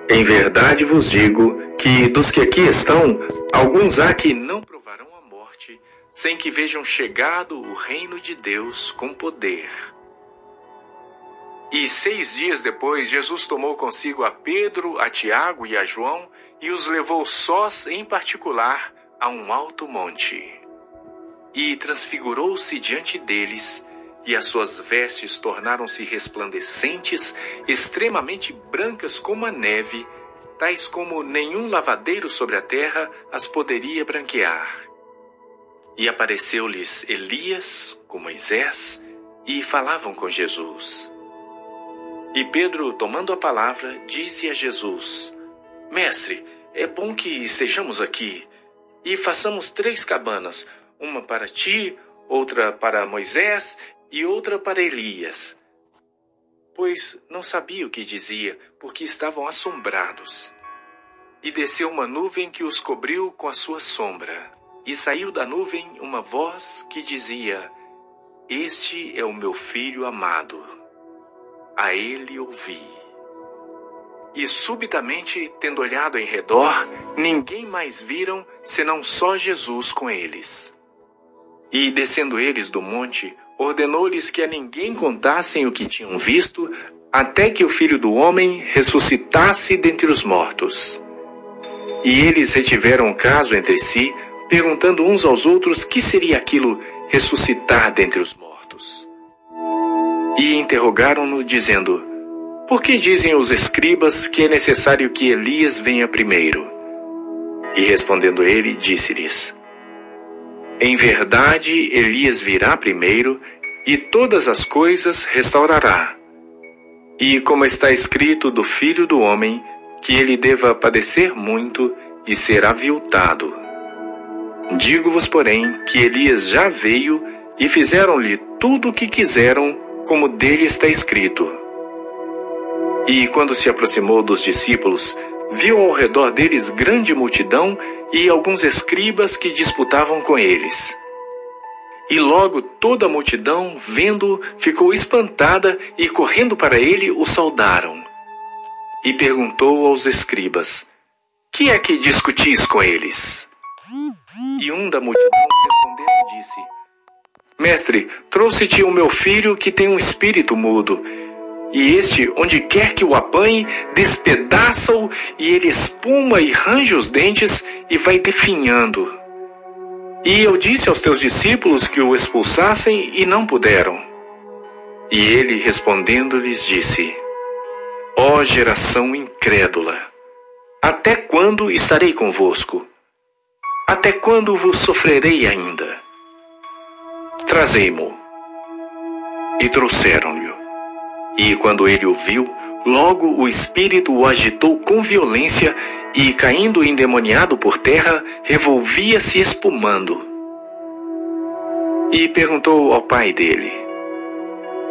Em verdade vos digo que dos que aqui estão, alguns há que não provarão a morte, sem que vejam chegado o reino de Deus com poder. E 6 dias depois, Jesus tomou consigo a Pedro, a Tiago e a João e os levou sós em particular a um alto monte. E transfigurou-se diante deles, e as suas vestes tornaram-se resplandecentes, extremamente brancas como a neve, tais como nenhum lavadeiro sobre a terra as poderia branquear. E apareceu-lhes Elias com Moisés, e falavam com Jesus. E Pedro, tomando a palavra, disse a Jesus: Mestre, é bom que estejamos aqui, e façamos 3 cabanas, uma para ti, outra para Moisés e outra para Elias. Pois não sabia o que dizia, porque estavam assombrados. E desceu uma nuvem que os cobriu com a sua sombra, e saiu da nuvem uma voz que dizia: Este é o meu filho amado, a ele ouvi. E subitamente, tendo olhado em redor, ninguém mais viram, senão só Jesus com eles. E descendo eles do monte, ordenou-lhes que a ninguém contassem o que tinham visto, até que o Filho do Homem ressuscitasse dentre os mortos. E eles retiveram o caso entre si, perguntando uns aos outros que seria aquilo ressuscitar dentre os mortos. E interrogaram-no, dizendo: Por que dizem os escribas que é necessário que Elias venha primeiro? E respondendo ele, disse-lhes: Em verdade, Elias virá primeiro, e todas as coisas restaurará. E como está escrito do Filho do Homem, que ele deva padecer muito e ser aviltado. Digo-vos, porém, que Elias já veio, e fizeram-lhe tudo o que quiseram, como dele está escrito. E quando se aproximou dos discípulos, viu ao redor deles grande multidão e alguns escribas que disputavam com eles. E logo toda a multidão, vendo-o, ficou espantada e, correndo para ele, o saudaram. E perguntou aos escribas: Que é que discutis com eles? E um da multidão, respondendo, disse: Mestre, trouxe-te o meu filho que tem um espírito mudo. E este, onde quer que o apanhe, despedaça-o, e ele espuma e range os dentes e vai definhando. E eu disse aos teus discípulos que o expulsassem e não puderam. E ele, respondendo, lhes disse: Ó geração incrédula, até quando estarei convosco? Até quando vos sofrerei ainda? Trazei-mo. E trouxeram-lhe. E quando ele o viu, logo o espírito o agitou com violência, e caindo endemoniado por terra, revolvia-se espumando. E perguntou ao pai dele: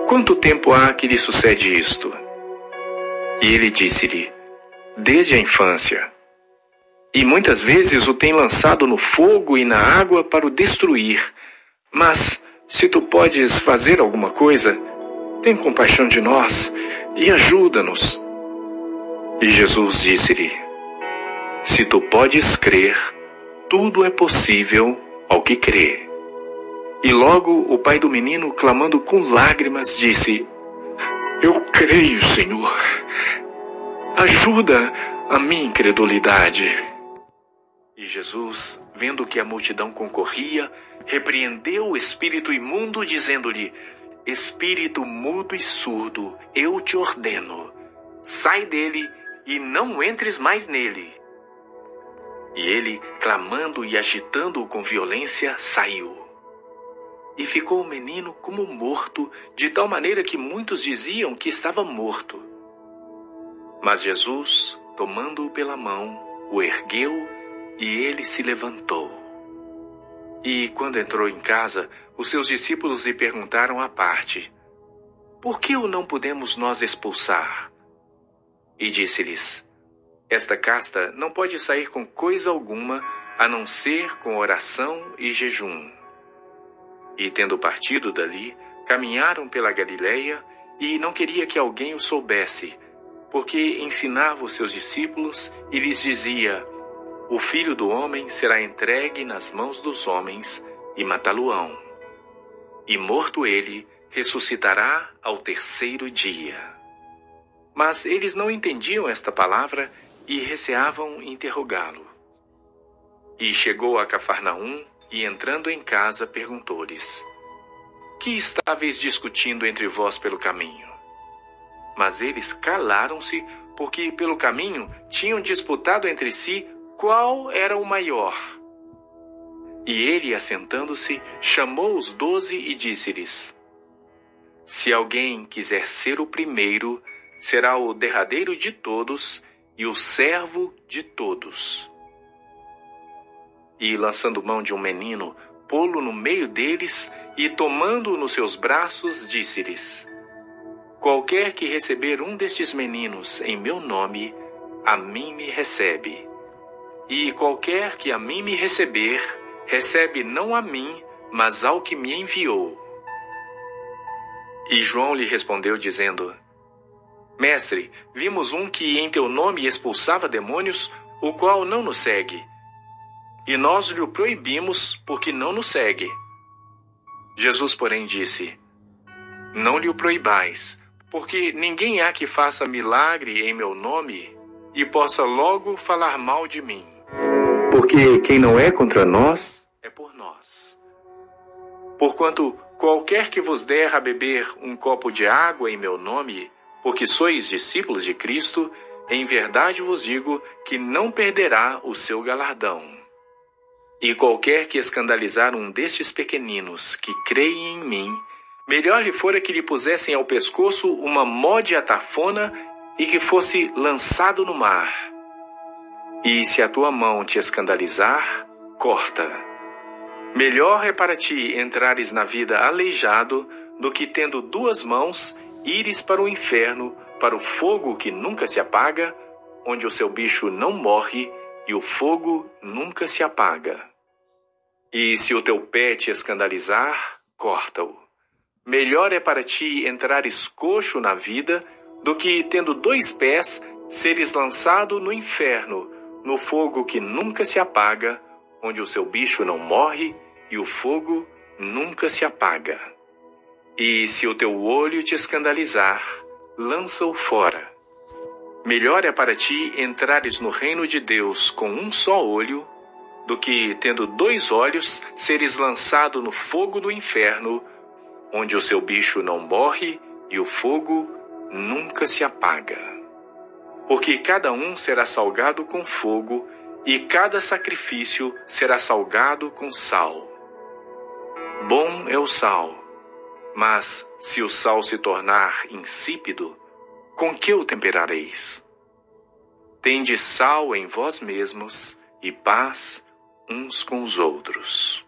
Quanto tempo há que lhe sucede isto? E ele disse-lhe: Desde a infância. E muitas vezes o tem lançado no fogo e na água para o destruir. Mas, se tu podes fazer alguma coisa, tem compaixão de nós e ajuda-nos. E Jesus disse-lhe: Se tu podes crer, tudo é possível ao que crê. E logo o pai do menino, clamando com lágrimas, disse: Eu creio, Senhor. Ajuda a minha incredulidade. E Jesus, vendo que a multidão concorria, repreendeu o espírito imundo, dizendo-lhe: Espírito mudo e surdo, eu te ordeno, sai dele e não entres mais nele. E ele, clamando e agitando-o com violência, saiu. E ficou o menino como morto, de tal maneira que muitos diziam que estava morto. Mas Jesus, tomando-o pela mão, o ergueu, e ele se levantou. E quando entrou em casa, os seus discípulos lhe perguntaram à parte: Por que o não podemos nós expulsar? E disse-lhes: Esta casta não pode sair com coisa alguma, a não ser com oração e jejum. E tendo partido dali, caminharam pela Galileia, e não queria que alguém o soubesse, porque ensinava os seus discípulos e lhes dizia: o Filho do Homem será entregue nas mãos dos homens e matá-lo-ão. E morto ele, ressuscitará ao terceiro dia. Mas eles não entendiam esta palavra e receavam interrogá-lo. E chegou a Cafarnaum e, entrando em casa, perguntou-lhes: que estáveis discutindo entre vós pelo caminho? Mas eles calaram-se, porque pelo caminho tinham disputado entre si qual era o maior. E ele, assentando-se, chamou os 12 e disse-lhes: se alguém quiser ser o primeiro, será o derradeiro de todos e o servo de todos. E, lançando mão de um menino, pô-lo no meio deles e, tomando-o nos seus braços, disse-lhes: qualquer que receber um destes meninos em meu nome, a mim me recebe. E qualquer que a mim me receber, recebe não a mim, mas ao que me enviou. E João lhe respondeu, dizendo: mestre, vimos um que em teu nome expulsava demônios, o qual não nos segue. E nós lhe o proibimos, porque não nos segue. Jesus, porém, disse: não lhe o proibais, porque ninguém há que faça milagre em meu nome e possa logo falar mal de mim. Porque quem não é contra nós, é por nós. Porquanto qualquer que vos der a beber um copo de água em meu nome, porque sois discípulos de Cristo, em verdade vos digo que não perderá o seu galardão. E qualquer que escandalizar um destes pequeninos que creem em mim, melhor lhe fora que lhe pusessem ao pescoço uma mó de atafona e que fosse lançado no mar. E se a tua mão te escandalizar, corta. Melhor é para ti entrares na vida aleijado, do que tendo 2 mãos, ires para o inferno, para o fogo que nunca se apaga, onde o seu bicho não morre e o fogo nunca se apaga. E se o teu pé te escandalizar, corta-o. Melhor é para ti entrares coxo na vida, do que, tendo 2 pés, seres lançado no inferno, no fogo que nunca se apaga, onde o seu bicho não morre e o fogo nunca se apaga. E se o teu olho te escandalizar, lança-o fora. Melhor é para ti entrares no reino de Deus com um só olho, do que, tendo 2 olhos, seres lançado no fogo do inferno, onde o seu bicho não morre e o fogo nunca se apaga. Porque cada um será salgado com fogo, e cada sacrifício será salgado com sal. Bom é o sal, mas se o sal se tornar insípido, com que o temperareis? Tende sal em vós mesmos e paz uns com os outros.